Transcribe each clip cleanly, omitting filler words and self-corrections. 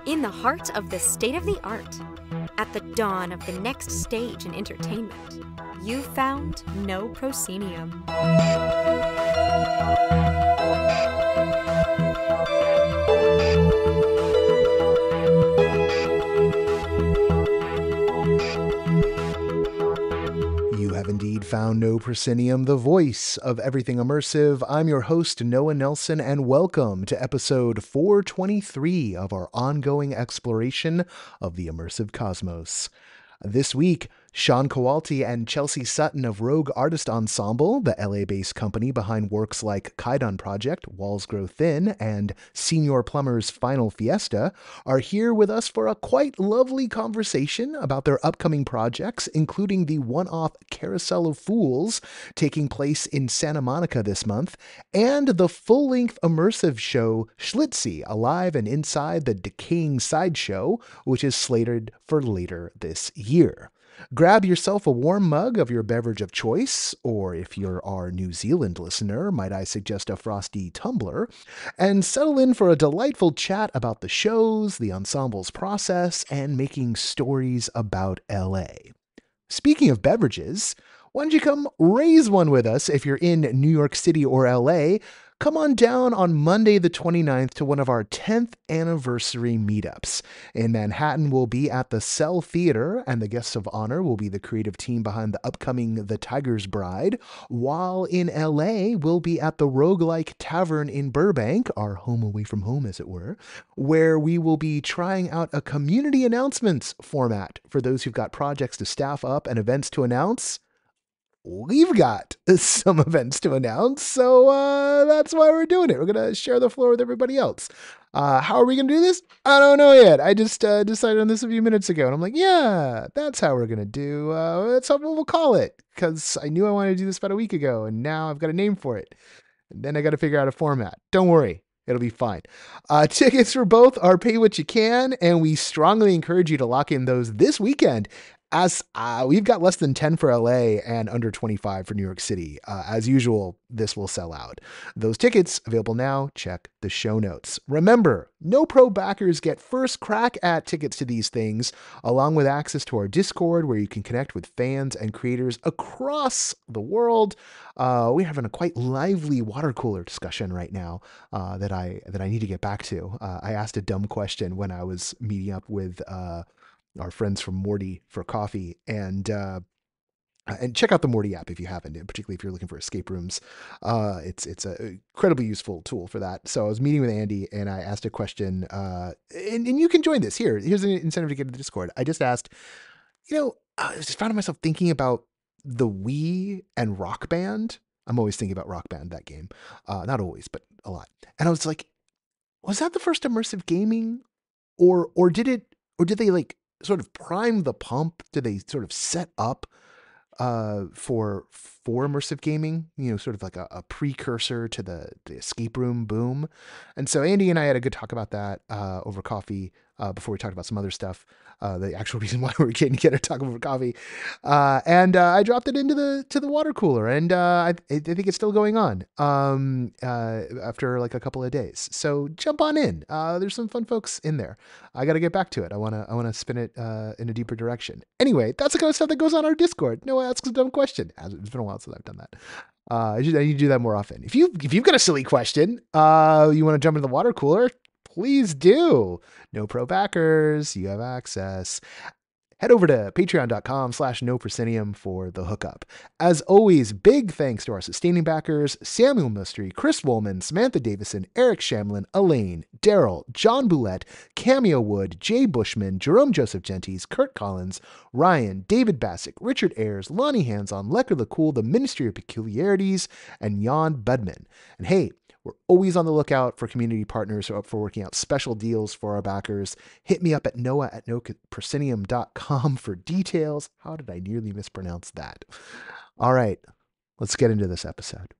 In the heart of the state-of-the-art, at the dawn of the next stage in entertainment, you found NoPro. You have indeed found NoPro, the voice of everything immersive. I'm your host, Noah Nelson, and welcome to episode 423 of our ongoing exploration of the immersive cosmos. This week, Sean Cawelti and Chelsea Sutton of Rogue Artist Ensemble, the LA-based company behind works like Kaidan Project, Walls Grow Thin, and Señor Plummer's final Fiesta, are here with us for a quite lovely conversation about their upcoming projects, including the one-off Carousel of Fools taking place in Santa Monica this month, and the full-length immersive show Schlitzie, Alive and Inside the Decaying Sideshow, which is slated for later this year. Grab yourself a warm mug of your beverage of choice, or if you're our New Zealand listener, might I suggest a frosty tumbler, and settle in for a delightful chat about the shows, the ensemble's process, and making stories about LA. Speaking of beverages, why don't you come raise one with us if you're in New York City or LA? Come on down on Monday the 29th to one of our 10th anniversary meetups. In Manhattan, we'll be at the Cell Theater, and the guests of honor will be the creative team behind the upcoming The Tiger's Bride, while in LA, we'll be at the Roguelike Tavern in Burbank, our home away from home, as it were, where we will be trying out a community announcements format for those who've got projects to staff up and events to announce. We've got some events to announce, so that's why we're doing it. We're going to share the floor with everybody else. How are we going to do this? I don't know yet. I just decided on this a few minutes ago, and I'm like, yeah, that's how we're going to do. That's what we'll call it, because I knew I wanted to do this about a week ago, and now I've got a name for it. And then I got to figure out a format. Don't worry. It'll be fine. Tickets for both are pay what you can, and we strongly encourage you to lock in those this weekend, as we've got less than 10 for LA and under 25 for New York City. As usual, this will sell out. Those tickets available now. Check the show notes. Remember, NoPro backers get first crack at tickets to these things, along with access to our Discord, where you can connect with fans and creators across the world. We're having a quite lively water cooler discussion right now that I need to get back to. I asked a dumb question when I was meeting up with our friends from Morty for coffee, and check out the Morty app if you haven't, particularly if you're looking for escape rooms. It's an incredibly useful tool for that. So I was meeting with Andy, and I asked a question, and you can join this. Here's an incentive to get to the Discord. I just asked, I just found myself thinking about the Wii and Rock Band. I'm always thinking about Rock Band, that game. Not always, but a lot. And I was like, was that the first immersive gaming, or did they like sort of prime the pump? Did they sort of set up for immersive gaming, sort of like a precursor to the escape room boom? And so Andy and I had a good talk about that over coffee before we talked about some other stuff, the actual reason why we're getting together to talk over coffee. And I dropped it into the water cooler, and I think it's still going on after like a couple of days. So jump on in. There's some fun folks in there. I got to get back to it. I want to spin it in a deeper direction. Anyway, that's the kind of stuff that goes on our Discord. No one asks a dumb question. It's been a while since I've done that. I need to do that more often. If you've got a silly question, you want to jump into the water cooler, please do. NoPro backers, you have access. Head over to patreon.com/NoPro for the hookup. As always, big thanks to our sustaining backers: Samuel Mystery, Chris Woolman, Samantha Davison, Eric Shamlin, Elaine, Daryl, John Boulette, Cameo Wood, Jay Bushman, Jerome Joseph Gentis, Kurt Collins, Ryan, David Bassick, Richard Ayers, Lonnie Hands-On, Lecker the Cool, The Ministry of Peculiarities, and Jan Budman. And hey, we're always on the lookout for community partners who are up for working out special deals for our backers. Hit me up at noah@noproscenium.com for details. How did I nearly mispronounce that? All right, let's get into this episode.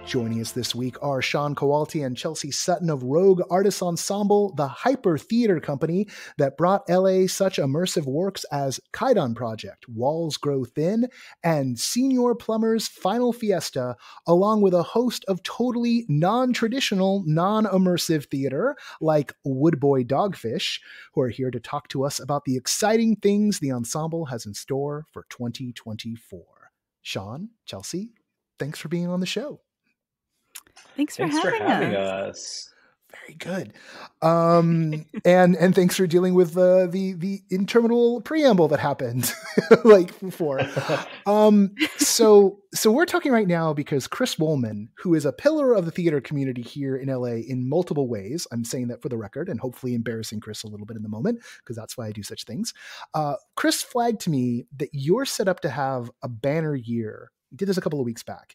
Joining us this week are Sean Cawelti and Chelsea Sutton of Rogue Artists Ensemble, the hyper theater company that brought LA such immersive works as Kaidan Project, Walls Grow Thin, and Señor Plummer's Final Fiesta, along with a host of totally non-traditional, non-immersive theater like Woodboy Dogfish, who are here to talk to us about the exciting things the ensemble has in store for 2024. Sean, Chelsea, thanks for being on the show. Thanks for having us. Very good. And thanks for dealing with the interminable preamble that happened like before. So we're talking right now because Chris Woolman, who is a pillar of the theater community here in LA in multiple ways, I'm saying that for the record and hopefully embarrassing Chris a little bit in the moment because that's why I do such things. Chris flagged to me that you're set up to have a banner year. You did this a couple of weeks back.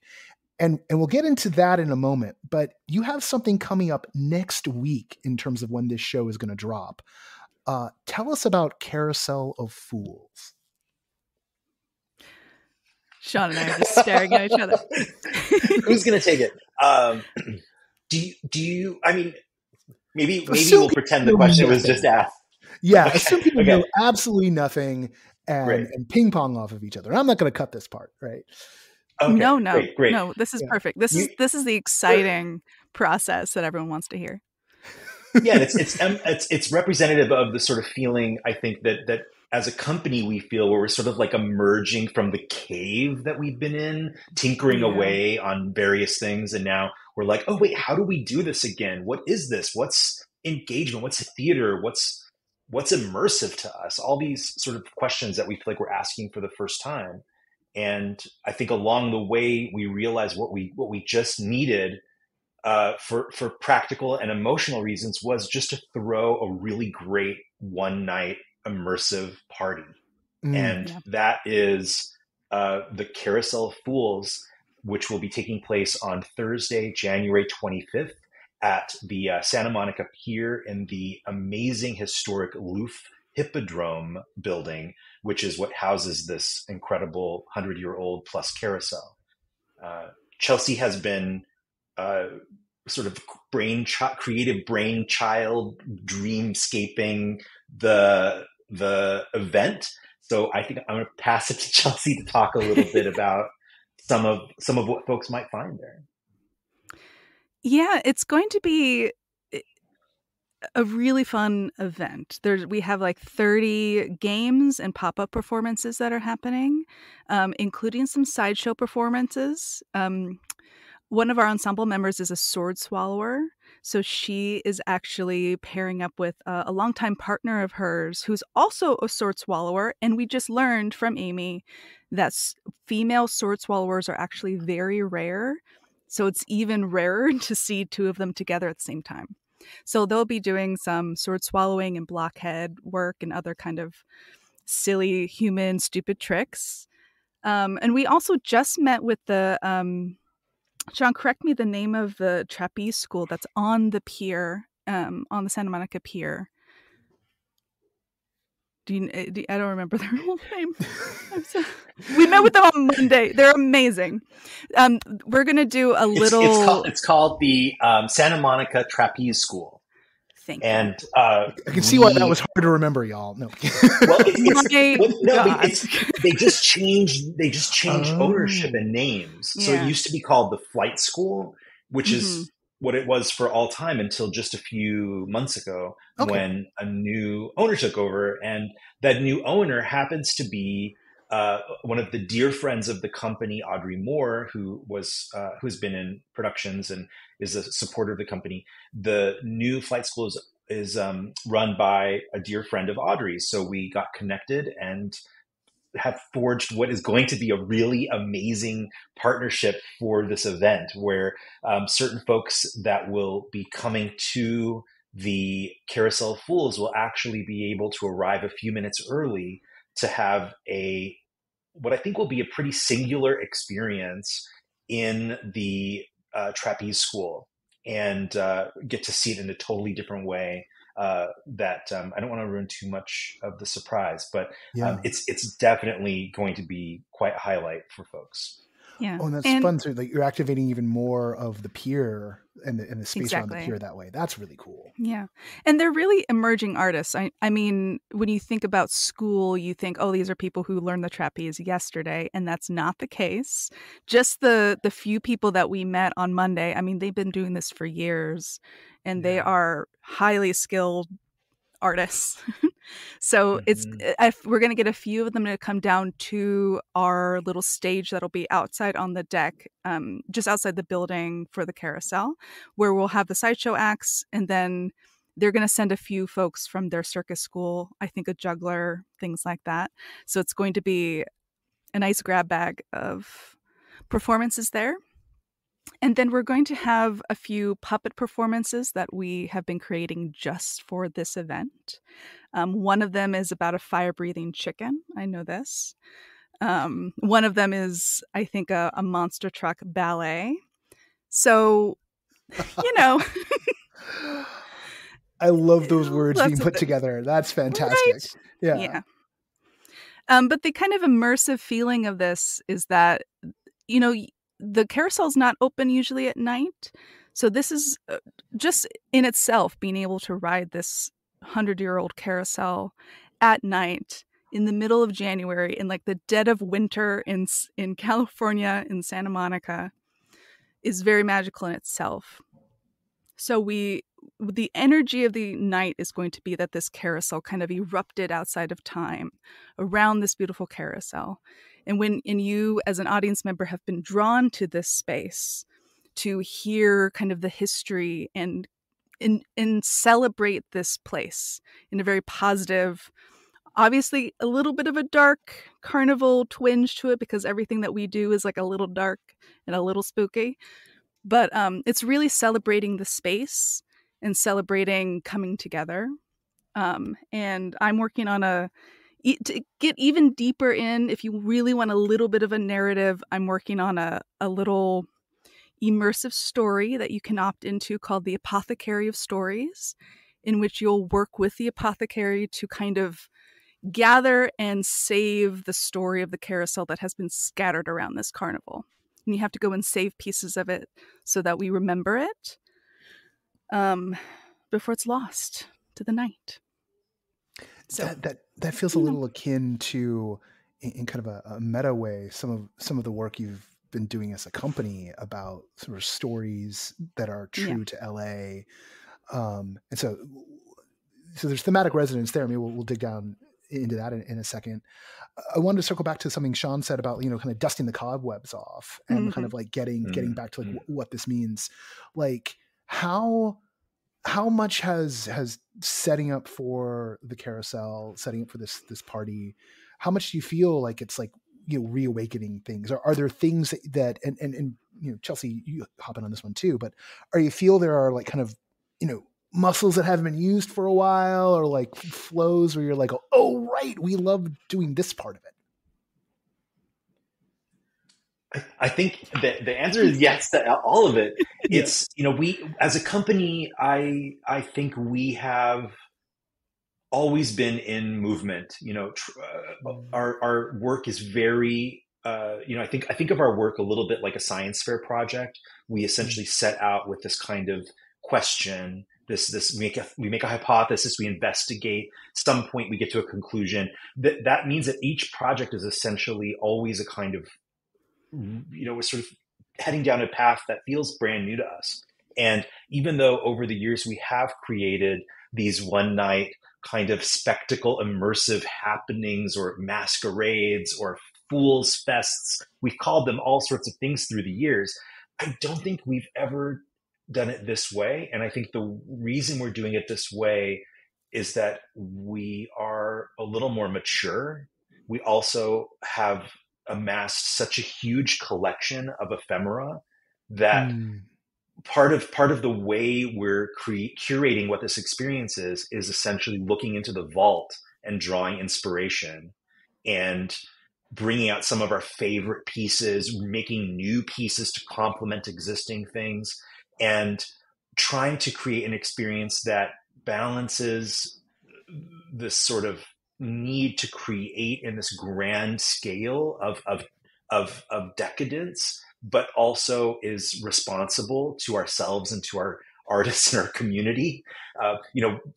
And we'll get into that in a moment, but you have something coming up next week in terms of when this show is going to drop. Tell us about Carousel of Fools. Sean and I are just staring at each other. Who's going to take it? Do you, I mean, maybe we'll pretend the question was just asked. Yeah, assume people know absolutely nothing and ping pong off of each other. I'm not going to cut this part, right? Okay, no, great. No, this is perfect. This is the exciting process that everyone wants to hear. Yeah, it's representative of the sort of feeling I think that as a company we feel where we're sort of like emerging from the cave that we've been in, tinkering away on various things, and now we're like, oh wait, how do we do this again? What is this? What's engagement? What's theater? What's immersive to us? All these sort of questions that we feel like we're asking for the first time. And I think along the way, we realized what we just needed for practical and emotional reasons was just to throw a really great one night immersive party. That is the Carousel of Fools, which will be taking place on Thursday, January 25th at the Santa Monica Pier in the amazing historic Loof Hippodrome building, which is what houses this incredible 100-year-old plus carousel. Chelsea has been sort of creative brainchild dreamscaping the event. So I think I'm going to pass it to Chelsea to talk a little bit about some of what folks might find there. Yeah, it's going to be a really fun event. We have like 30 games and pop-up performances that are happening, including some sideshow performances. One of our ensemble members is a sword swallower. So she is actually pairing up with a longtime partner of hers who's also a sword swallower. And we just learned from Amy that female sword swallowers are actually very rare. So it's even rarer to see two of them together at the same time. So they'll be doing some sword swallowing and blockhead work and other kind of silly human stupid tricks. And we also just met with the John, correct me the name of the trapeze school that's on the pier, on the Santa Monica Pier. I don't remember their whole name. We met with them on Monday. They're amazing. We're going to do a little... It's called the Santa Monica Trapeze School. Thank you. And I can see why that was hard to remember, y'all. No, they just changed ownership and names. So it used to be called the Flight School, which is what it was for all time until just a few months ago when a new owner took over. And that new owner happens to be one of the dear friends of the company, Audrey Moore, who's been in productions and is a supporter of the company. The new flight school is run by a dear friend of Audrey's. So we got connected and have forged what is going to be a really amazing partnership for this event, where certain folks that will be coming to the Carousel of Fools will actually be able to arrive a few minutes early to have what I think will be a pretty singular experience in the trapeze school and get to see it in a totally different way. That I don't want to ruin too much of the surprise, but it's definitely going to be quite a highlight for folks. Yeah. Oh, and that's fun. So like you're activating even more of the pier and the space around the pier that way. That's really cool. Yeah. And they're really emerging artists. I mean, when you think about school, you think, oh, these are people who learned the trapeze yesterday. And that's not the case. Just the few people that we met on Monday, I mean, they've been doing this for years and they are highly skilled artists. So we're going to get a few of them to come down to our little stage that'll be outside on the deck, just outside the building for the carousel, where we'll have the sideshow acts, and then they're going to send a few folks from their circus school, I think a juggler, things like that. So it's going to be a nice grab bag of performances there. And then we're going to have a few puppet performances that we have been creating just for this event. One of them is about a fire-breathing chicken. I know this. One of them is, I think, a monster truck ballet. So, you know. I love those words being put together. That's fantastic. Right? Yeah. But the kind of immersive feeling of this is that, you know, the carousel's not open usually at night. So this is just in itself being able to ride this 100-year-old carousel at night in the middle of January in like the dead of winter in California, in Santa Monica, is very magical in itself. So the energy of the night is going to be that this carousel kind of erupted outside of time around this beautiful carousel. And you as an audience member have been drawn to this space to hear kind of the history and celebrate this place in a very positive, obviously a little bit of a dark carnival twinge to it, because everything that we do is like a little dark and a little spooky. But it's really celebrating the space and celebrating coming together. And I'm working on to get even deeper in, if you really want a little bit of a narrative, I'm working on a little immersive story that you can opt into called the Apothecary of Stories, in which you'll work with the apothecary to kind of gather and save the story of the carousel that has been scattered around this carnival. And you have to go and save pieces of it so that we remember it before it's lost to the night. So that feels a little akin to, in kind of a meta way, some of the work you've been doing as a company about sort of stories that are true to LA. And so there's thematic resonance there. I mean, we'll dig down into that in a second. I wanted to circle back to something Sean said about, you know, kind of dusting the cobwebs off and kind of like getting back to like what this means. Like how much has setting up for the carousel, setting up for this party, how much do you feel like it's like, you know, reawakening things? Are there things that and you know, Chelsea, you hop in on this one too, but you feel there are like kind of, you know, muscles that haven't been used for a while, or like flows where you're like, oh, right, we love doing this part of it? I think that the answer is yes to all of it. It's, you know, we, as a company, I think we have always been in movement. You know, our work is very, you know, I think of our work a little bit like a science fair project. We essentially set out with this kind of question. We make a hypothesis, we investigate. Some point we get to a conclusion. That means that each project is essentially always a kind of, you know, we're sort of heading down a path that feels brand new to us. And even though over the years we have created these one night kind of spectacle immersive happenings or masquerades or fools fests, we've called them all sorts of things through the years, I don't think we've ever done it this way. And I think the reason we're doing it this way is that we are a little more mature. We also have amassed such a huge collection of ephemera that part of the way we're curating what this experience is essentially looking into the vault and drawing inspiration and bringing out some of our favorite pieces, making new pieces to complement existing things, and trying to create an experience that balances this sort of need to create in this grand scale of of decadence, but also is responsible to ourselves and to our artists and our community.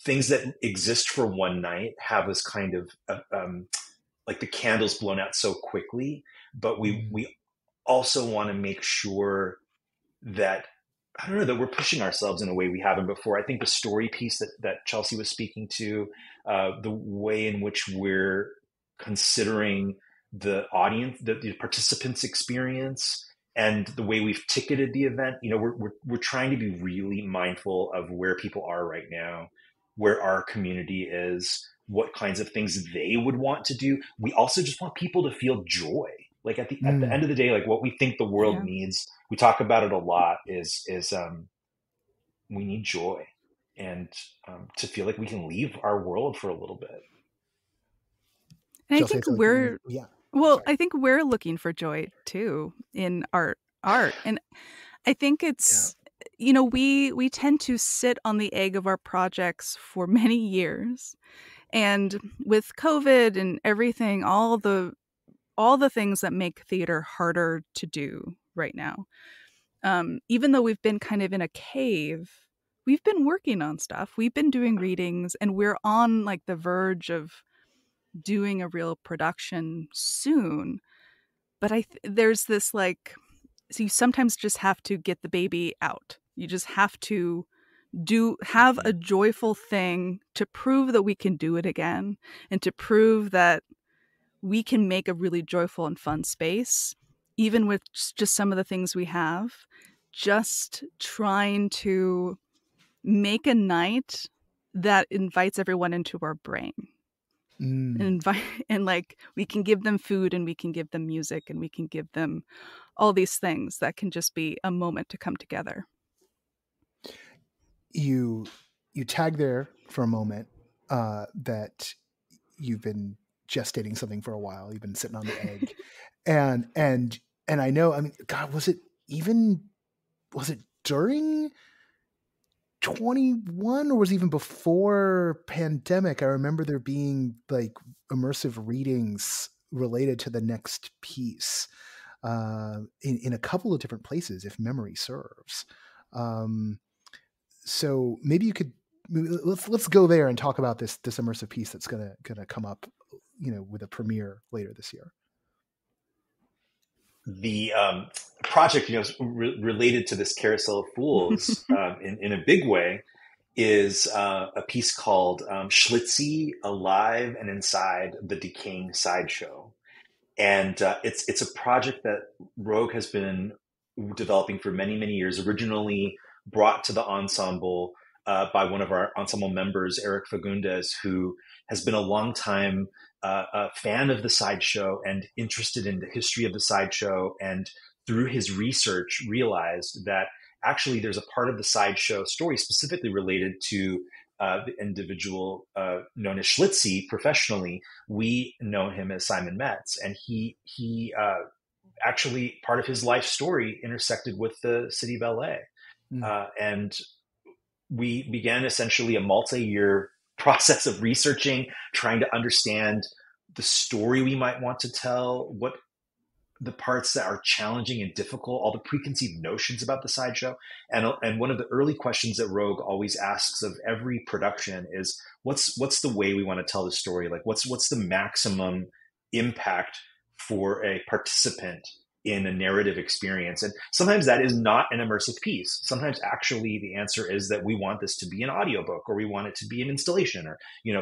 Things that exist for one night have us kind of like the candles blown out so quickly, but we also want to make sure that, I don't know, that we're pushing ourselves in a way we haven't before. I think the story piece that Chelsea was speaking to, the way in which we're considering the audience, the participants' experience, and the way we've ticketed the event, we're trying to be really mindful of where people are right now, where our community is, what kinds of things they would want to do. We also just want people to feel joy. Like at the end of the day, like what we think the world needs, we talk about it a lot, is we need joy and to feel like we can leave our world for a little bit. And I think I think we're looking for joy too in art. And I think it's, we tend to sit on the egg of our projects for many years. And with COVID and everything, all the things that make theater harder to do right now, even though we've been kind of in a cave, we've been working on stuff. We've been doing readings, and we're on like the verge of doing a real production soon. But there's this like, so you sometimes just have to get the baby out. You just have to have a joyful thing to prove that we can do it again, and to prove that we can make a really joyful and fun space, even with just some of the things we have. Just trying to make a night that invites everyone into our brain. And like we can give them food, and we can give them music, and we can give them all these things that can just be a moment to come together. You tag there for a moment that you've been gestating something for a while. You've been sitting on the egg, and I know. I mean, God, was it during 21, or was it even before pandemic? I remember there being like immersive readings related to the next piece in a couple of different places, if memory serves. So maybe you could let's go there and talk about this immersive piece that's gonna come up, with a premiere later this year. The project, related to this Carousel of Fools in a big way, is a piece called Schlitzie, Alive and Inside the Decaying Sideshow. And it's a project that Rogue has been developing for many, many years, originally brought to the ensemble by one of our ensemble members, Eric Fagundes, who has been a long time a fan of the sideshow and interested in the history of the sideshow, and through his research realized that actually there's a part of the sideshow story specifically related to the individual known as Schlitzie professionally. We know him as Simon Metz, and he actually, part of his life story intersected with the city of LA. And we began essentially a multi-year process of researching, trying to understand the story we might want to tell, what the parts that are challenging and difficult, all the preconceived notions about the sideshow. And one of the early questions that Rogue always asks of every production is, what's the way we want to tell the story? Like what's the maximum impact for a participant in a narrative experience? And sometimes that is not an immersive piece. Sometimes actually the answer is that we want this to be an audiobook, or we want it to be an installation, or,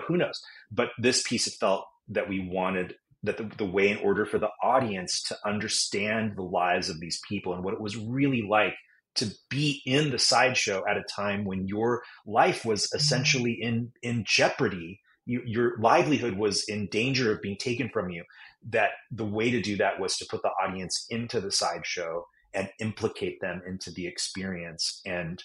who knows. But this piece, it felt that we wanted that the way in order for the audience to understand the lives of these people and what it was really like to be in the sideshow at a time when your life was essentially in jeopardy. Your livelihood was in danger of being taken from you. That the way to do that was to put the audience into the sideshow and implicate them into the experience. And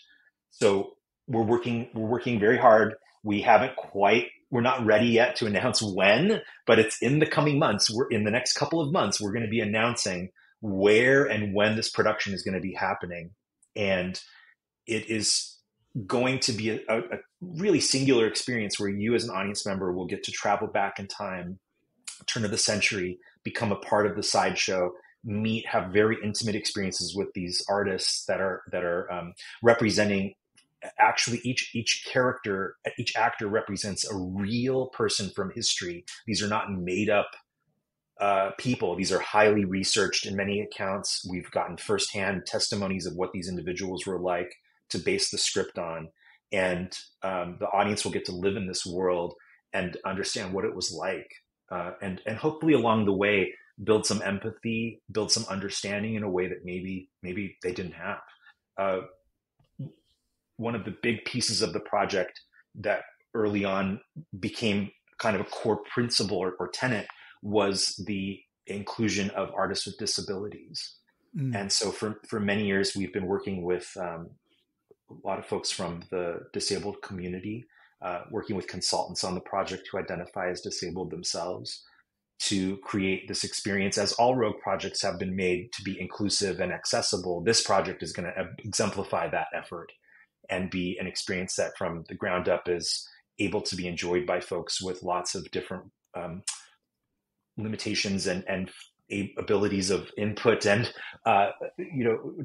so we're working very hard. We're not ready yet to announce when, but it's in the coming months. In the next couple of months, we're going to be announcing where and when this production is going to be happening. And it is going to be a really singular experience where you as an audience member will get to travel back in time, turn of the century, become a part of the sideshow, have very intimate experiences with these artists that are representing. Actually, each actor represents a real person from history. These are not made up people. These are highly researched. In many accounts, we've gotten firsthand testimonies of what these individuals were like to base the script on, and the audience will get to live in this world and understand what it was like, and hopefully along the way build some empathy, build some understanding in a way that maybe they didn't have. One of the big pieces of the project that early on became kind of a core principle or tenet was the inclusion of artists with disabilities. And so for many years, we've been working with a lot of folks from the disabled community, working with consultants on the project who identify as disabled themselves, to create this experience. As all Rogue projects have been made to be inclusive and accessible, this project is going to exemplify that effort and be an experience that from the ground up is able to be enjoyed by folks with lots of different limitations and abilities of input, and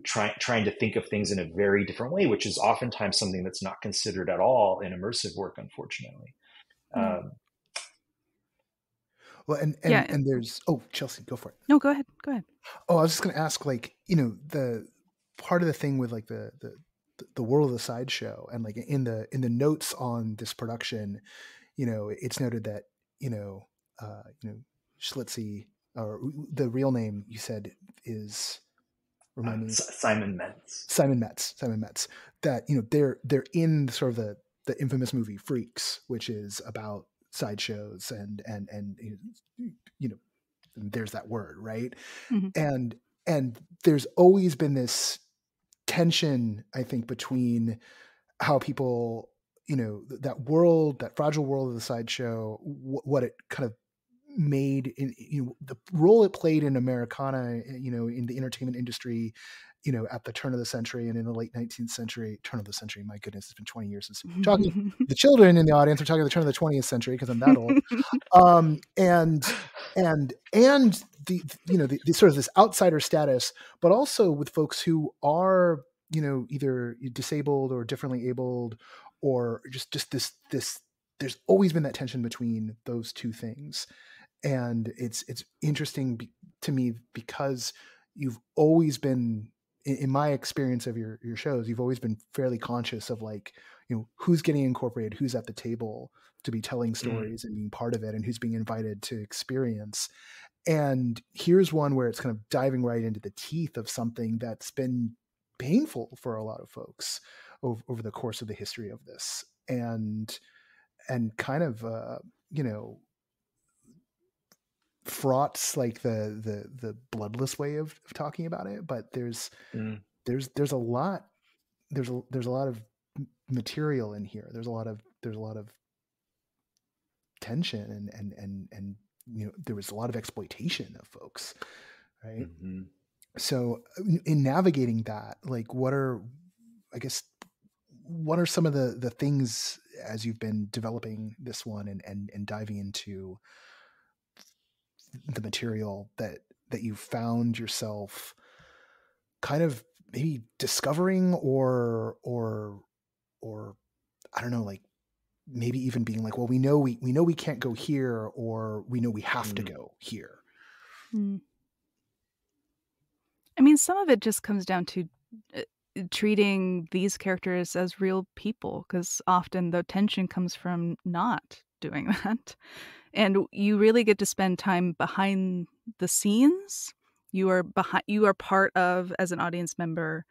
trying to think of things in a very different way, which is oftentimes something that's not considered at all in immersive work, unfortunately. Well, and there's, Chelsea, go for it. No, go ahead. Oh, I was just going to ask, like, the part of the thing with like the world of the sideshow, and like in the notes on this production, it's noted that Schlitzie, or the real name you said is, remind me, Simon Metz. That they're in sort of the infamous movie Freaks, which is about sideshows, and there's that word, right? Mm-hmm. And there's always been this tension, I think, between how people, that world, that fragile world of the sideshow, what it kind of made in, the role it played in Americana, in the entertainment industry, at the turn of the century and in the late 19th century, turn of the century, my goodness, it's been 20 years since talking. The children in the audience are talking the turn of the 20th century because I'm that old. And the sort of this outsider status, but also with folks who are, either disabled or differently abled, or just this, there's always been that tension between those two things. And it's interesting to me because you've always been, in my experience of your shows, you've always been fairly conscious of, like, who's getting incorporated, who's at the table to be telling stories and being part of it, and who's being invited to experience. And here's one where it's kind of diving right into the teeth of something that's been painful for a lot of folks over the course of the history of this, and kind of fraught, like the bloodless way of talking about it. But there's a lot of material in here. There's a lot of tension, and there was a lot of exploitation of folks, right? Mm-hmm. So in navigating that, like, what are some of the things as you've been developing this one and diving into the material that you found yourself kind of maybe discovering or I don't know, like maybe even being like, well, we know we can't go here, or we know we have to go here. I mean, some of it just comes down to treating these characters as real people, because often the tension comes from not doing that. And you really get to spend time behind the scenes. You are part of, as an audience member,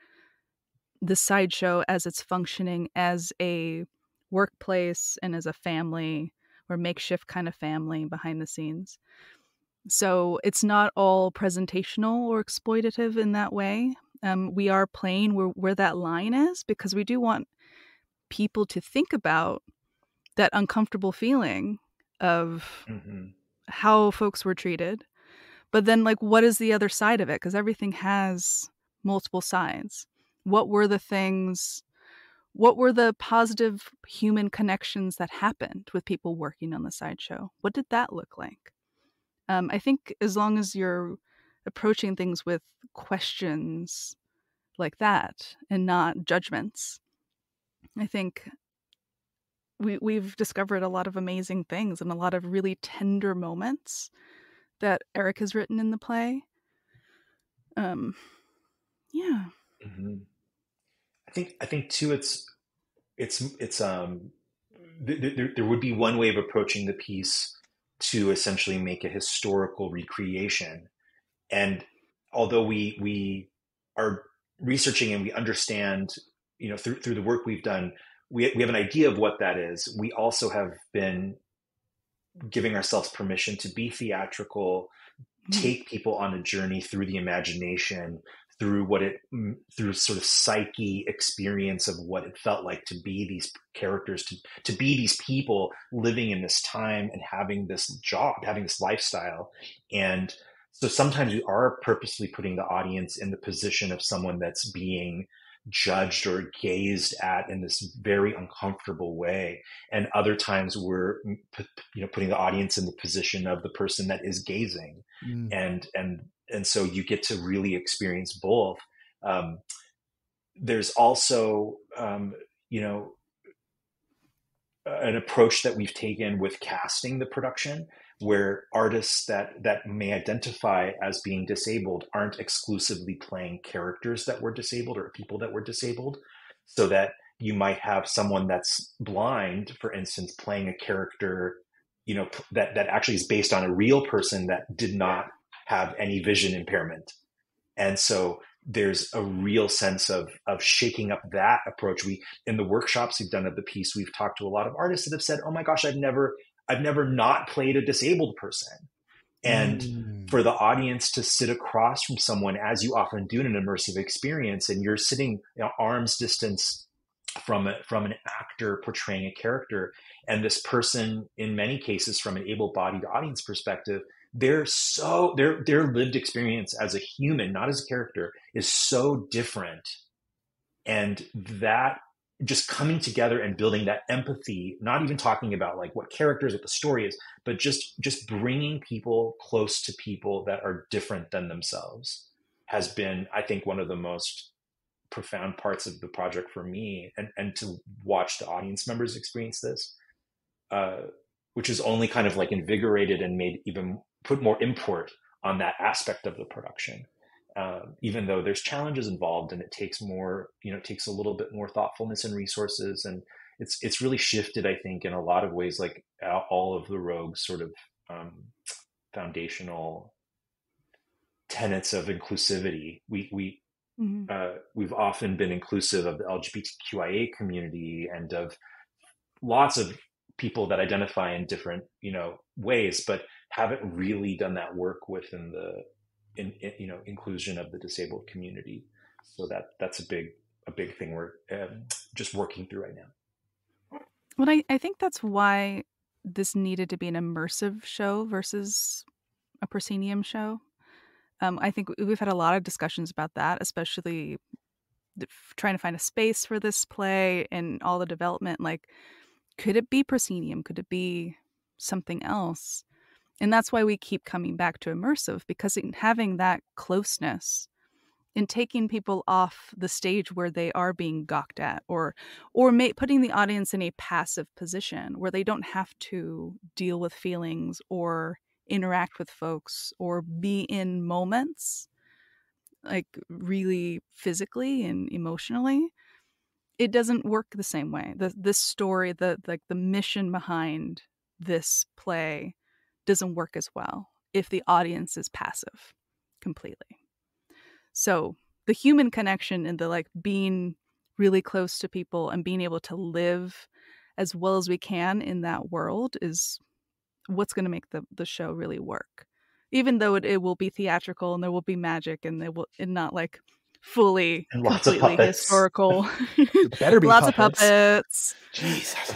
the sideshow as it's functioning as a workplace and as a family, or makeshift kind of family behind the scenes. So it's not all presentational or exploitative in that way. We are playing where that line is, because we do want people to think about that uncomfortable feeling of how folks were treated. But then, like, what is the other side of it? Because everything has multiple sides. What were the positive human connections that happened with people working on the sideshow? What did that look like? I think as long as you're approaching things with questions like that and not judgments. I think we've discovered a lot of amazing things and a lot of really tender moments that Eric has written in the play. Yeah. Mm-hmm. I think too, there would be one way of approaching the piece to essentially make a historical recreation. And although we are researching and we understand, through the work we've done, we have an idea of what that is. We also have been giving ourselves permission to be theatrical, take people on a journey through the imagination, through sort of psyche experience of what it felt like to be these characters, to be these people living in this time and having this job, having this lifestyle. And so sometimes we are purposely putting the audience in the position of someone that's being judged or gazed at in this very uncomfortable way. And other times we're putting the audience in the position of the person that is gazing. And so you get to really experience both. There's also, an approach that we've taken with casting the production, where artists that may identify as being disabled aren't exclusively playing characters that were disabled or people that were disabled, so that you might have someone that's blind, for instance, playing a character, that actually is based on a real person that did not have any vision impairment. And so there's a real sense of shaking up that approach. In the workshops we've done of the piece, we've talked to a lot of artists that have said, oh my gosh, I've never not played a disabled person. And for the audience to sit across from someone, as you often do in an immersive experience, and you're sitting arm's distance from an actor portraying a character, and this person, in many cases from an able-bodied audience perspective, their lived experience as a human, not as a character, is so different. And that just coming together and building that empathy, not even talking about like what characters, what the story is, but just bringing people close to people that are different than themselves, has been, I think, one of the most profound parts of the project for me. And to watch the audience members experience this, which is only kind of like invigorated and made even put more import on that aspect of the production. Even though there's challenges involved and it takes more, it takes a little bit more thoughtfulness and resources. And it's really shifted, I think, in a lot of ways, like all of the Rogue's sort of foundational tenets of inclusivity. We've often been inclusive of the LGBTQIA community and of lots of people that identify in different, ways, but haven't really done that work within the inclusion of the disabled community. So that's a big thing we're just working through right now. Well, I think that's why this needed to be an immersive show versus a proscenium show. I think we've had a lot of discussions about that, especially trying to find a space for this play and all the development. Like, could it be proscenium? Could it be something else? And that's why we keep coming back to immersive, because having that closeness and taking people off the stage where they are being gawked at, or putting the audience in a passive position where they don't have to deal with feelings or interact with folks or be in moments, like really physically and emotionally, it doesn't work the same way. This story, the mission behind this play doesn't work as well if the audience is passive completely. So the human connection and the being really close to people and being able to live as well as we can in that world is what's going to make the show really work. Even though it will be theatrical and there will be magic and not fully and lots completely of puppets. Historical. Better be lots puppets. of puppets. Jesus.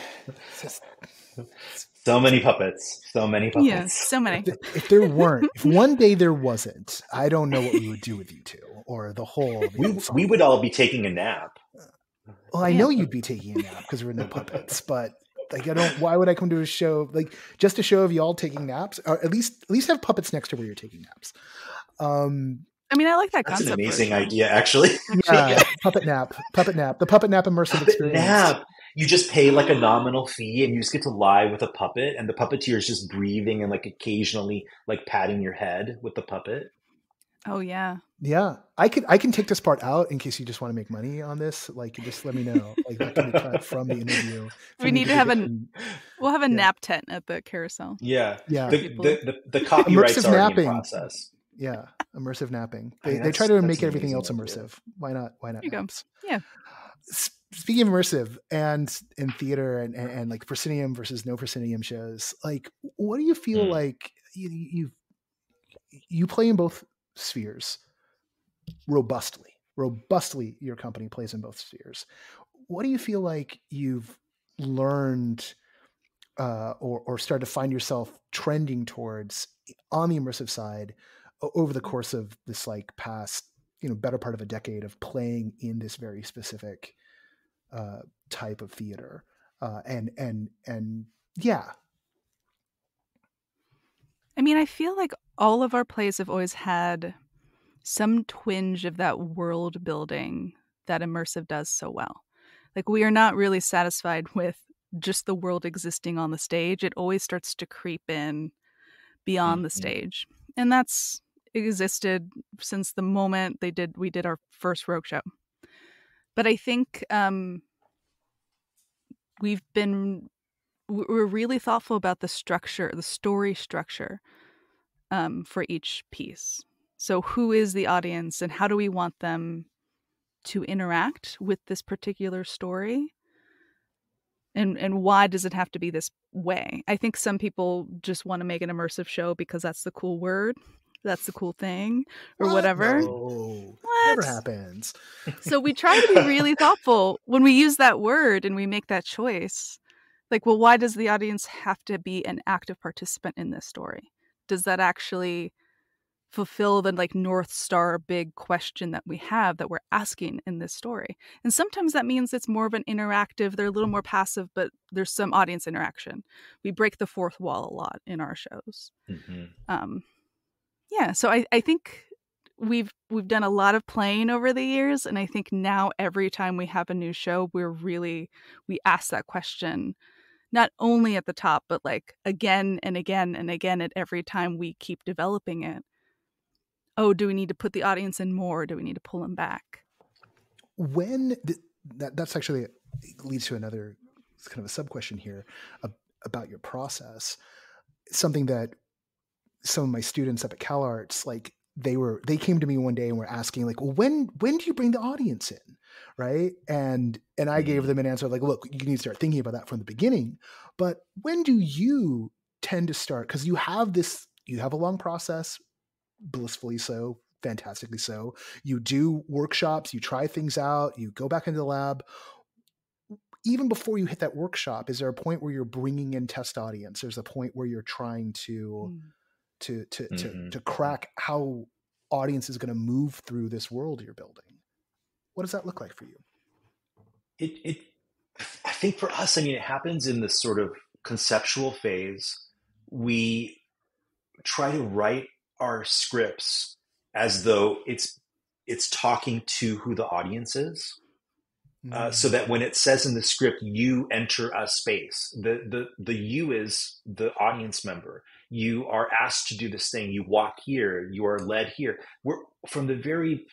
So many puppets. Yeah, so many. If one day there wasn't, I don't know what we would do with you two or the whole. We would all be taking a nap. Well, I know you'd be taking a nap because there were no puppets, but why would I come to a show just a show of y'all taking naps? Or at least have puppets next to where you're taking naps. I mean, I like that That's concept. an amazing idea, actually. Yeah, puppet nap, the puppet nap immersive experience. Nap. You just pay like a nominal fee, and you just get to lie with a puppet, and the puppeteer is just breathing and like occasionally like patting your head with the puppet. Oh yeah. Yeah, I can take this part out in case you just want to make money on this. Like, just let me know. Like, that can be cut from the interview. We need to have we'll have a nap tent at the carousel. Yeah. The copyrights immersive are napping. in process. Yeah, immersive napping. I mean, They try to make an everything else amazing immersive. Why not? Why not? Here you go. Yeah. Speaking of immersive and in theater and like proscenium versus no proscenium shows, like, what do you feel like you play in both spheres robustly? Robustly, your company plays in both spheres. What do you feel like you've learned or started to find yourself trending towards on the immersive side over the course of this like past, better part of a decade of playing in this very specific type of theater? And yeah. I mean, I feel like all of our plays have always had some twinge of that world building that immersive does so well. Like, we are not really satisfied with just the world existing on the stage. It always starts to creep in beyond the stage. And that's existed since the moment we did our first Rogue show. But I think we're really thoughtful about the structure, the story structure for each piece. So who is the audience and how do we want them to interact with this particular story? And why does it have to be this way? I think some people just want to make an immersive show because that's the cool word, that's the cool thing, or whatever. No, never happens. So we try to be really thoughtful when we use that word and we make that choice. Like, well, why does the audience have to be an active participant in this story? Does that actually fulfill the like North Star big question that we have that we're asking in this story? And sometimes that means it's more of an interactive, they're a little more passive, but there's some audience interaction. We break the fourth wall a lot in our shows. So I think we've done a lot of playing over the years, and I think now every time we have a new show, we ask that question not only at the top, but like again and again and again at every time we keep developing it. Oh, do we need to put the audience in more? Do we need to pull them back? That's actually leads to another kind of a sub question here about your process. Something that some of my students up at CalArts, like they came to me one day and were asking like, well, when do you bring the audience in? Right. And I gave them an answer like, look, you need to start thinking about that from the beginning, but when do you tend to start? Cause you have a long process, blissfully so, fantastically so. You do workshops, you try things out, you go back into the lab. Even before you hit that workshop, is there a point where you're bringing in test audience? There's a point where you're trying to crack how audience is going to move through this world you're building. What does that look like for you? I think for us, I mean, it happens in this sort of conceptual phase. We try to write our scripts as though it's talking to who the audience is. So that when it says in the script, you enter a space, the you is the audience member. You are asked to do this thing. You walk here. You are led here. We're from the very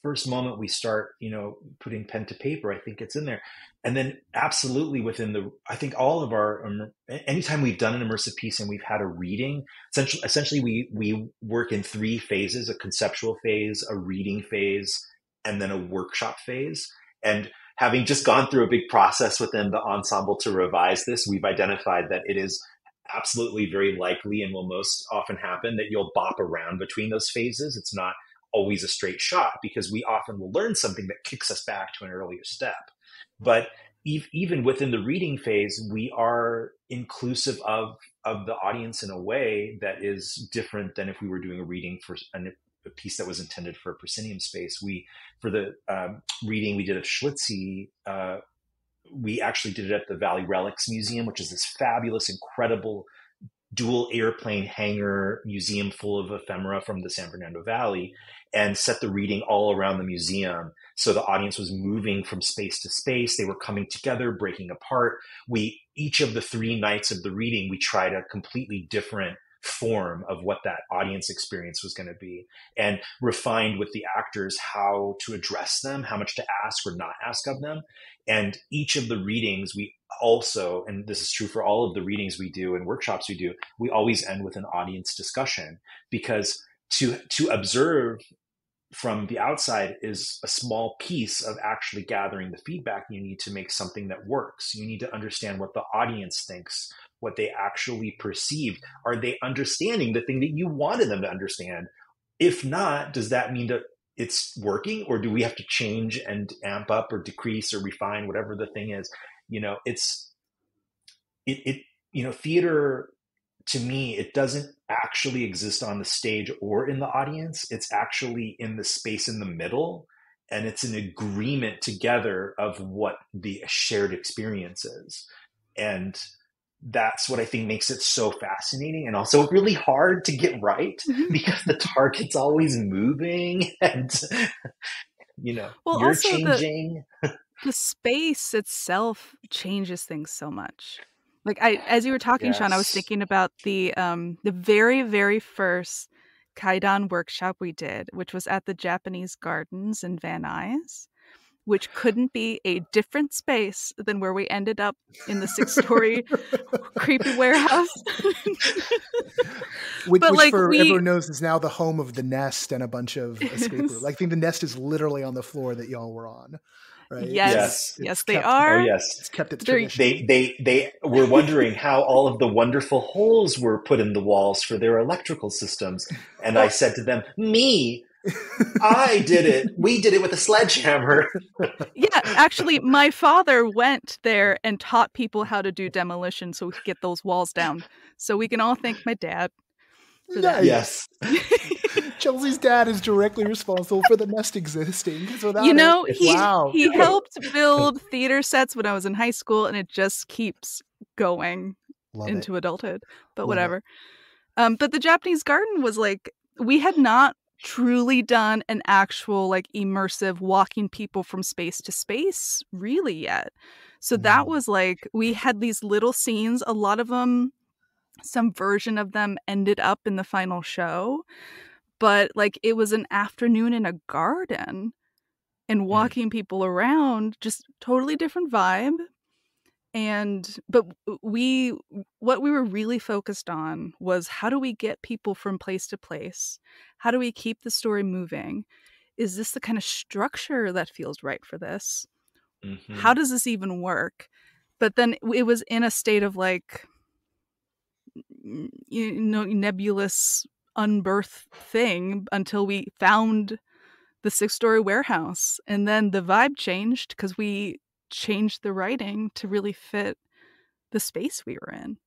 first moment we start, putting pen to paper, I think it's in there. And then absolutely I think all of anytime we've done an immersive piece and we've had a reading, essentially we work in three phases: a conceptual phase, a reading phase, and then a workshop phase. And having just gone through a big process within the ensemble to revise this, we've identified that it is absolutely very likely and will most often happen that you'll bop around between those phases. It's not always a straight shot because we often will learn something that kicks us back to an earlier step. But even within the reading phase, we are inclusive of the audience in a way that is different than if we were doing a reading for a piece that was intended for a proscenium space. For the reading we did of Schlitzie, we actually did it at the Valley Relics Museum, which is this fabulous, incredible, dual airplane hangar museum full of ephemera from the San Fernando Valley and set the reading all around the museum. So the audience was moving from space to space. They were coming together, breaking apart. Each of the 3 nights of the reading, we tried a completely different form of what that audience experience was going to be, and refined with the actors how to address them, how much to ask or not ask of them. And each of the readings, we also, and this is true for all of the readings we do and workshops we do, we always end with an audience discussion, because to observe from the outside is a small piece of actually gathering the feedback. You need to make something that works. You need to understand what the audience thinks, what they actually perceived. Are they understanding the thing that you wanted them to understand? If not, does that mean that it's working, or do we have to change and amp up or decrease or refine whatever the thing is? Theater, to me, it doesn't actually exist on the stage or in the audience. It's actually in the space in the middle, and it's an agreement together of what the shared experience is. And that's what I think makes it so fascinating, and also really hard to get right, because the target's always moving, and you're changing. The space itself changes things so much. Like as you were talking, Sean, I was thinking about the very, very first Kaidan workshop we did, which was at the Japanese Gardens in Van Nuys, which couldn't be a different space than where we ended up in the 6-story creepy warehouse. Which everyone knows is now the home of the Nest and a bunch of escape rooms. I think the Nest is literally on the floor that y'all were on. Right? Yes, they are. Oh, yes. It's kept its tradition. They were wondering how all of the wonderful holes were put in the walls for their electrical systems. And I said to them, I did it. We did it with a sledgehammer. Yeah, actually, my father went there and taught people how to do demolition so we could get those walls down. So we can all thank my dad for that. Yes. Chelsea's dad is directly responsible for the Nest existing. So he helped build theater sets when I was in high school, and it just keeps going into adulthood. But whatever. But the Japanese Garden was like, we had not truly done an actual like immersive walking people from space to space really yet. So that was like, we had these little scenes, a lot of them, some version of them ended up in the final show, but like it was an afternoon in a garden and walking people around, just totally different vibe. But what we were really focused on was, how do we get people from place to place? How do we keep the story moving? Is this the kind of structure that feels right for this? How does this even work? But then it was in a state of like, nebulous unbirth thing until we found the 6-story warehouse. And then the vibe changed because we changed the writing to really fit the space we were in.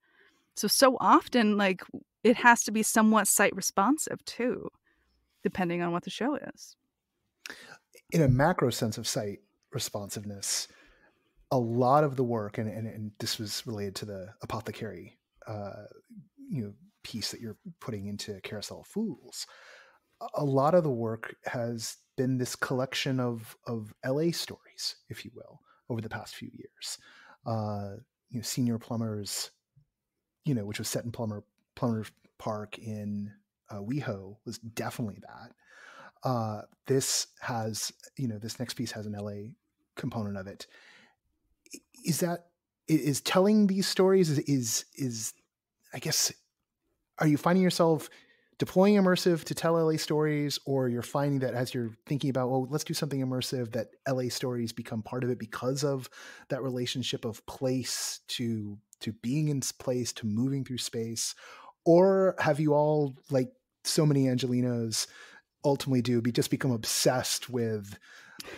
So often, like, it has to be somewhat site responsive too, depending on what the show is. In a macro sense of site responsiveness, a lot of the work, and this was related to the apothecary piece that you're putting into Carousel of Fools, a lot of the work has been this collection of LA stories, if you will, over the past few years. Señor Plummer's, which was set in Plummer Park in WeHo, was definitely that. This has, this next piece has an LA component of it. Is telling these stories is I guess, are you finding yourself deploying immersive to tell LA stories, or you're finding that as you're thinking about, well, let's do something immersive, that LA stories become part of it because of that relationship of place to being in place, to moving through space? Or have you all, like so many Angelinos ultimately do, just become obsessed with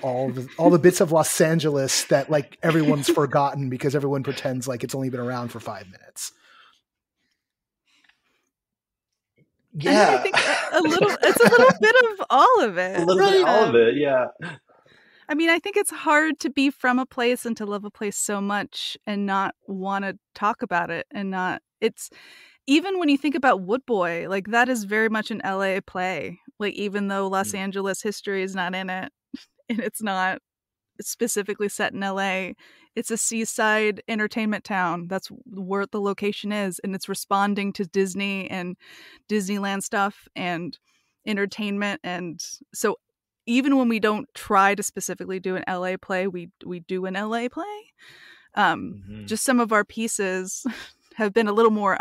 all the bits of Los Angeles that like everyone's forgotten because everyone pretends like it's only been around for 5 minutes? Yeah, I think it's a little bit of all of it. A little bit of all of it, yeah. I mean, I think it's hard to be from a place and to love a place so much and not want to talk about it, and not even when you think about Woodboy, like that is very much an LA play. Like even though Los Angeles history is not in it, and it's not specifically set in LA, it's a seaside entertainment town. That's where the location is, and it's responding to Disney and Disneyland stuff and entertainment. And so even when we don't try to specifically do an LA play, we do an LA play. Just some of our pieces have been a little more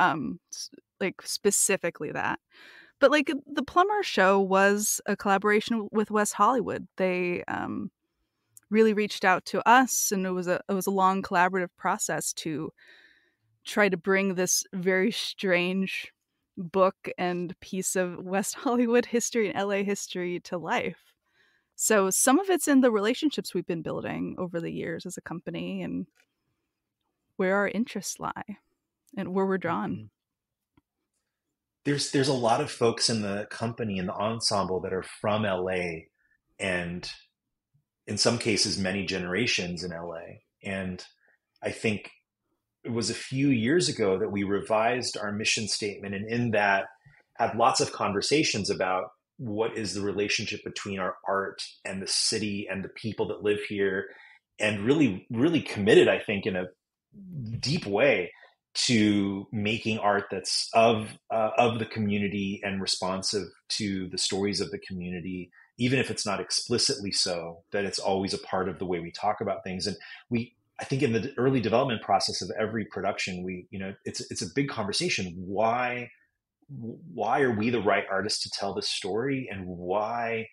like specifically that. But like the Plummer show was a collaboration with West Hollywood. They really reached out to us, and it was a long collaborative process to try to bring this very strange book and piece of West Hollywood history and LA history to life. So some of it's in the relationships we've been building over the years as a company and where our interests lie and where we're drawn. There's a lot of folks in the company, in the ensemble, that are from LA, and in some cases many generations in LA. And I think it was a few years ago that we revised our mission statement, and in that had lots of conversations about what is the relationship between our art and the city and the people that live here, and really, really committed, I think, in a deep way to making art that's of the community and responsive to the stories of the community, even if it's not explicitly so, that it's always a part of the way we talk about things. And I think in the early development process of every production, it's a big conversation. Why are we the right artists to tell this story, and why,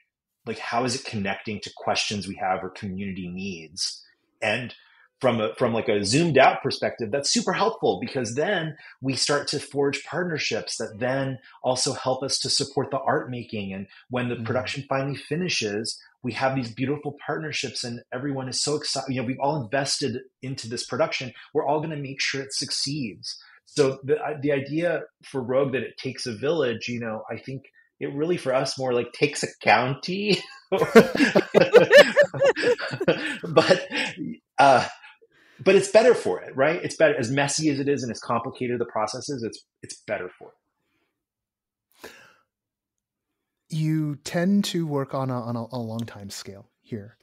like, how is it connecting to questions we have or community needs? And from like a zoomed out perspective, that's super helpful, because then we start to forge partnerships that then also help us to support the art making. And when the production finally finishes, we have these beautiful partnerships, and everyone is so excited. We've all invested into this production. We're all going to make sure it succeeds. So the idea for Rogue that it takes a village, I think it really, for us, more like takes a county. But it's better for it, right? It's better, as messy as it is and as complicated the process is, it's better for it. You tend to work on a long time scale here.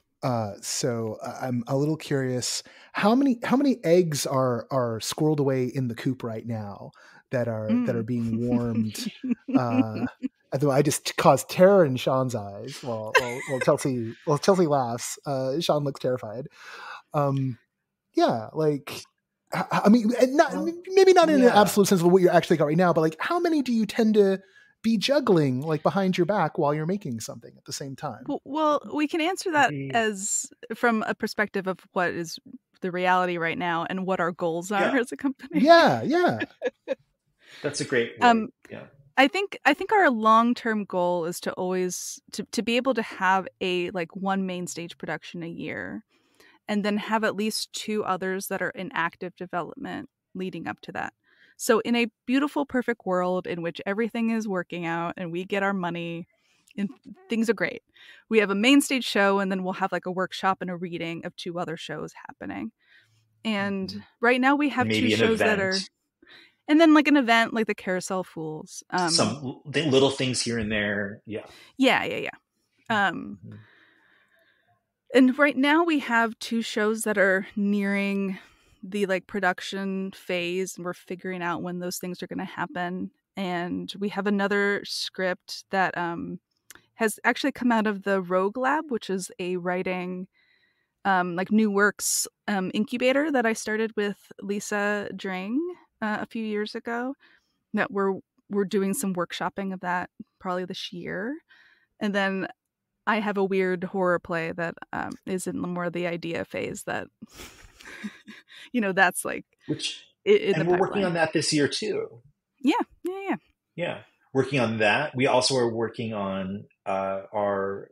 So I'm a little curious, how many eggs are squirreled away in the coop right now that are being warmed? Although I just caused terror in Sean's eyes while Chelsea laughs. Sean looks terrified. Yeah, like, I mean, maybe not in an absolute sense of what you're actually got right now, but like, how many do you tend to be juggling, like, behind your back while you're making something at the same time? Well, we can answer that as from a perspective of what is the reality right now and what our goals are as a company. Yeah. That's a great way. I think our long-term goal is to always to be able to have a one main stage production a year, and then have at least 2 others that are in active development leading up to that. So in a beautiful, perfect world in which everything is working out and we get our money and things are great, we have a main stage show, and then we'll have a workshop and a reading of 2 other shows happening. And right now we have 2 shows that are... And then an event like the Carousel of Fools. Some little things here and there. Yeah. And right now we have 2 shows that are nearing the production phase, and we're figuring out when those things are going to happen. And we have another script that has actually come out of the Rogue Lab, which is a writing new works incubator that I started with Lisa Dring a few years ago. That we're doing some workshopping of that probably this year. And then I have a weird horror play that is in more the idea phase that, that's which, and we're working on that this year too. Yeah. Working on that. We also are working on our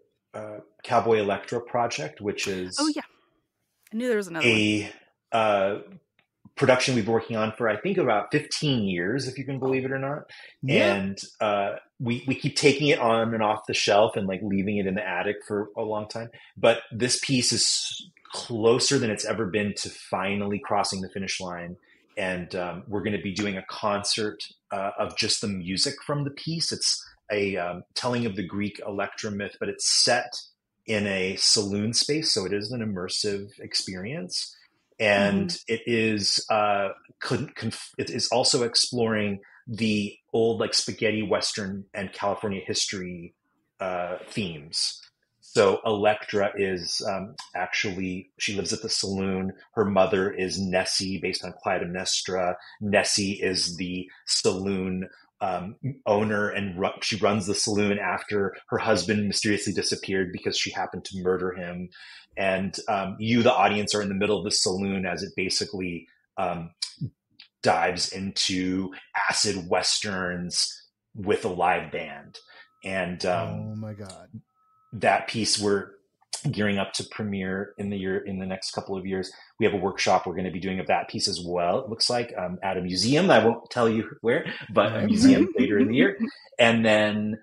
Cowboy Electro project, which is I knew there was another one. Production we've been working on for, I think, about 15 years, if you can believe it or not. And we keep taking it on and off the shelf and leaving it in the attic for a long time. But this piece is closer than it's ever been to finally crossing the finish line. And we're going to be doing a concert of just the music from the piece. It's a telling of the Greek Electra myth, but it's set in a saloon space, so it is an immersive experience, and it is it is also exploring the old like spaghetti Western and California history themes. So Electra is actually, she lives at the saloon. Her mother is Nessie, based on Clytemnestra. Nessie is the saloon owner, and she runs the saloon after her husband mysteriously disappeared because she happened to murder him. And you, the audience, are in the middle of the saloon as it basically dives into acid westerns with a live band. And oh my God. That piece we're gearing up to premiere in the next couple of years. We have a workshop we're going to be doing of that piece as well. It looks like at a museum. I won't tell you where, but a museum later in the year. And then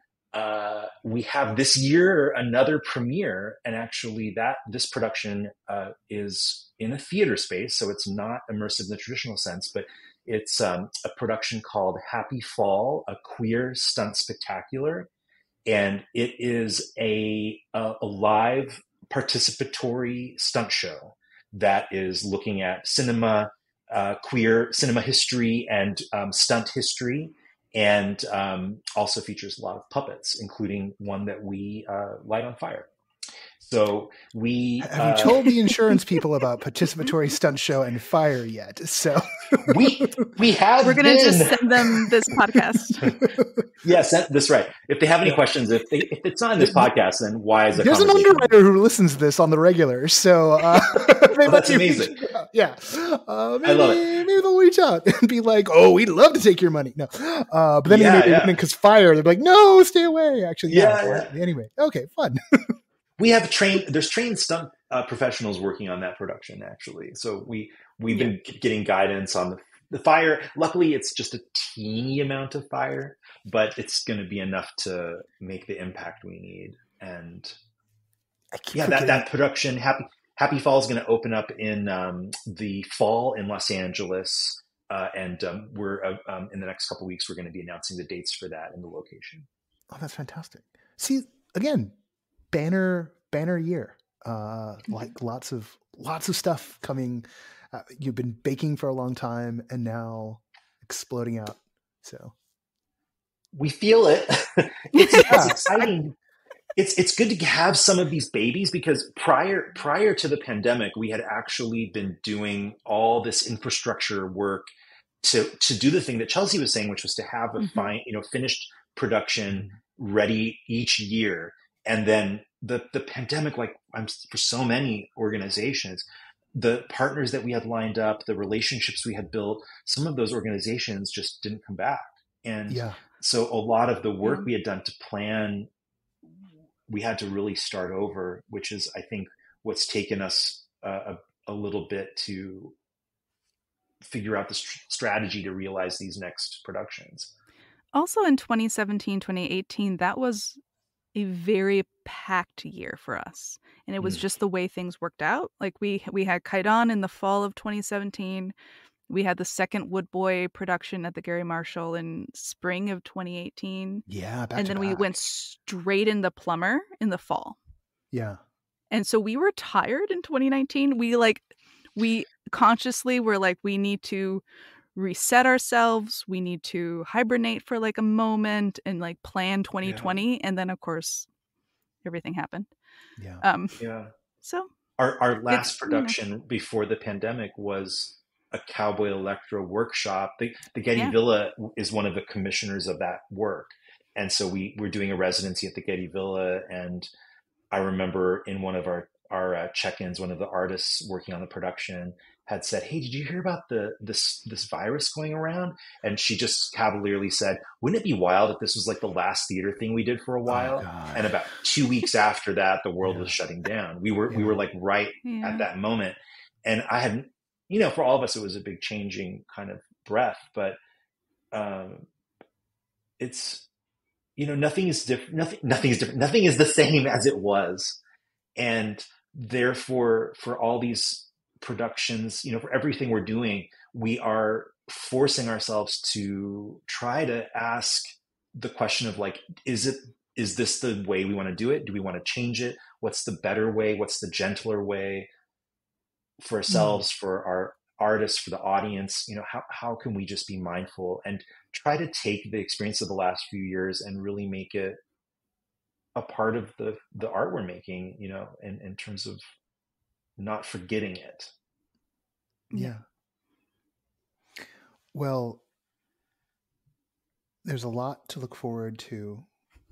we have this year another premiere, and actually this production is in a theater space, so it's not immersive in the traditional sense, but it's a production called Happy Fall, a queer stunt spectacular. And it is a live participatory stunt show that is looking at cinema, queer cinema history and stunt history, and also features a lot of puppets, including one that we light on fire. So we have you told the insurance people about participatory stunt show and fire yet? So we have. We're going to just send them this podcast. Yes, that's right. If they have any questions, if it's not in this podcast, then why is it? There's an underwriter who listens to this on the regular, so that's amazing. Yeah, I love it. Maybe they'll reach out and be like, "Oh, we'd love to take your money." No, but then because fire, they're like, "No, stay away." Actually, Anyway, okay, fun. We have there's trained stunt professionals working on that production, actually. So we've been getting guidance on the fire. Luckily, it's just a teeny amount of fire, but it's going to be enough to make the impact we need. And that production, Happy Fall, is going to open up in the fall in Los Angeles. And we're in the next couple of weeks, we're going to be announcing the dates for that and the location. Oh, that's fantastic. See, again, banner year, like lots of stuff coming. You've been baking for a long time and now exploding out. So we feel it. It's exciting. It's good to have some of these babies, because prior to the pandemic, we had actually been doing all this infrastructure work to do the thing that Chelsea was saying, which was to have a finished production ready each year. And then the pandemic, for so many organizations, the partners that we had lined up, the relationships we had built, some of those organizations just didn't come back. And so a lot of the work we had done to plan, we had to really start over, which is, I think, what's taken us a little bit to figure out the strategy to realize these next productions. Also in 2017, 2018, that was a very packed year for us. And it was just the way things worked out. Like we had Kaidan in the fall of 2017. We had the second Woodboy production at the Gary Marshall in spring of 2018. Yeah. And then we went straight into Plummer in the fall. Yeah. And so we were tired in 2019. We consciously were like, we need to reset ourselves. We need to hibernate for like a moment and like plan 2020. And then of course everything happened. So our last production before the pandemic was a Cowboy Electro workshop. The Getty Villa is one of the commissioners of that work. And so we were doing a residency at the Getty Villa. And I remember in one of our check-ins, one of the artists working on the production had said, "Hey, did you hear about this virus going around?" And she just cavalierly said, "Wouldn't it be wild if this was like the last theater thing we did for a while?" And about 2 weeks after that, the world was shutting down. We were like right at that moment. And I hadn't, for all of us, it was a big changing kind of breath, but it's, nothing is different. Nothing is different. Nothing is the same as it was. And therefore, for all these productions, you know, for everything we're doing, we are forcing ourselves to try to ask the question of like, is this the way we want to do it? Do we want to change it? What's the better way? What's the gentler way for ourselves, for our artists, for the audience? You know, how can we just be mindful and try to take the experience of the last few years and really make it a part of the art we're making, you know, in terms of not forgetting it. Yeah. Well, there's a lot to look forward to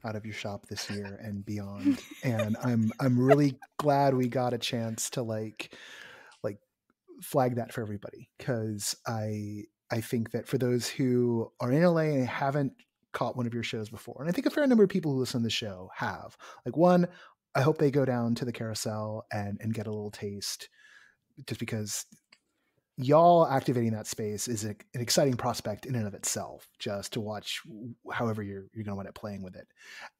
out of your shop this year and beyond. And I'm really glad we got a chance to like flag that for everybody, because I think that for those who are in LA and haven't caught one of your shows before, and I think a fair number of people who listen to the show have, like, one, I hope they go down to the Carousel and get a little taste, just because y'all activating that space is an exciting prospect in and of itself, just to watch however you're going to wind up playing with it.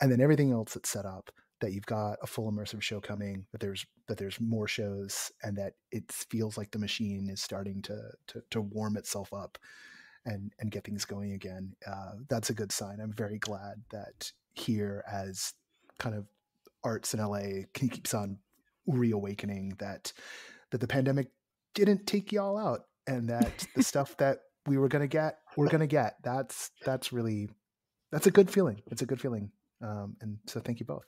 And then everything else that's set up, that you've got a full immersive show coming, that there's more shows, and that it feels like the machine is starting to warm itself up and get things going again. That's a good sign. I'm very glad that here, as kind of arts in LA keeps on reawakening, that the pandemic didn't take y'all out, and that the stuff that we were going to get, we're going to get. That's a good feeling. It's a good feeling. And so thank you both.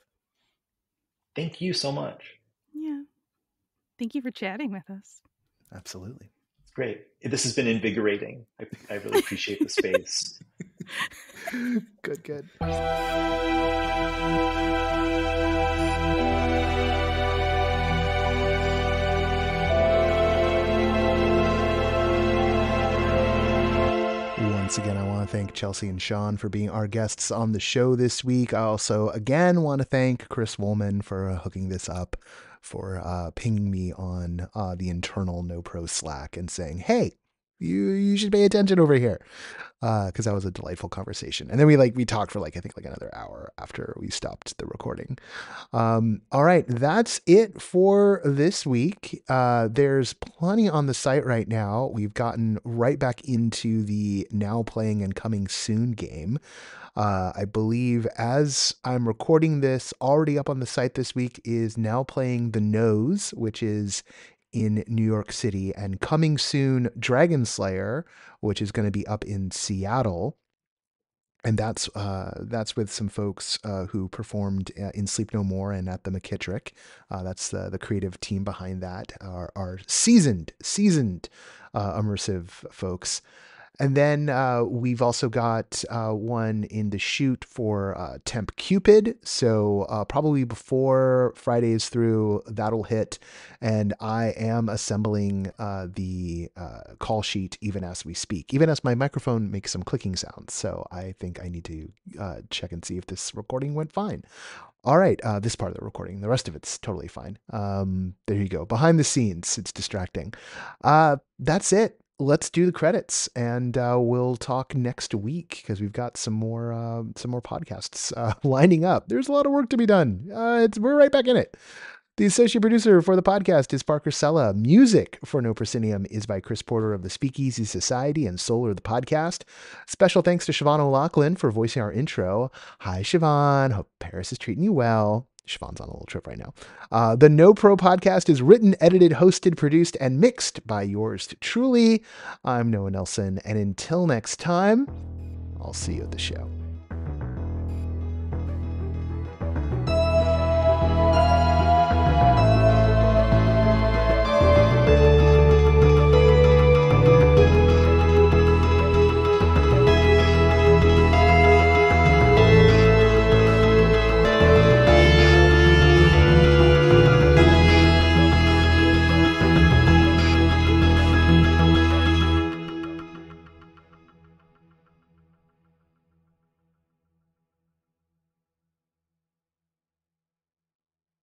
Thank you so much. Yeah. Thank you for chatting with us. Absolutely. It's great. This has been invigorating. I really appreciate the space. Good. Once again, I want to thank Chelsea and Sean for being our guests on the show this week. I also, again, want to thank Chris Woolman for hooking this up, for pinging me on the internal NoPro Slack and saying, hey, you should pay attention over here, because that was a delightful conversation. And then we talked for I think another hour after we stopped the recording. All right, that's it for this week. There's plenty on the site right now. We've gotten right back into the now playing and coming soon game. I believe, as I'm recording this, already up on the site this week is Now Playing the Nose, which is in New York City, and coming soon, Dragon Slayer, which is going to be up in Seattle. And that's with some folks who performed in Sleep No More and at the McKittrick. That's the creative team behind that, are seasoned immersive folks. And then we've also got one in the shoot for Temp Cupid. So probably before Friday is through, that'll hit. And I am assembling the call sheet even as we speak, even as my microphone makes some clicking sounds. So I think I need to check and see if this recording went fine. All right, this part of the recording. The rest of it's totally fine. There you go. Behind the scenes, it's distracting. That's it. Let's do the credits, and we'll talk next week, because we've got some more podcasts lining up. There's a lot of work to be done. We're right back in it. The associate producer for the podcast is Parker Sella. Music for No Proscenium is by Chris Porter of the Speakeasy Society and Solar the Podcast. Special thanks to Siobhan O'Loughlin for voicing our intro. Hi, Siobhan. Hope Paris is treating you well. Siobhan's on a little trip right now. The NoPro podcast is written, edited, hosted, produced, and mixed by yours truly. I'm Noah Nelson, and until next time, I'll see you at the show.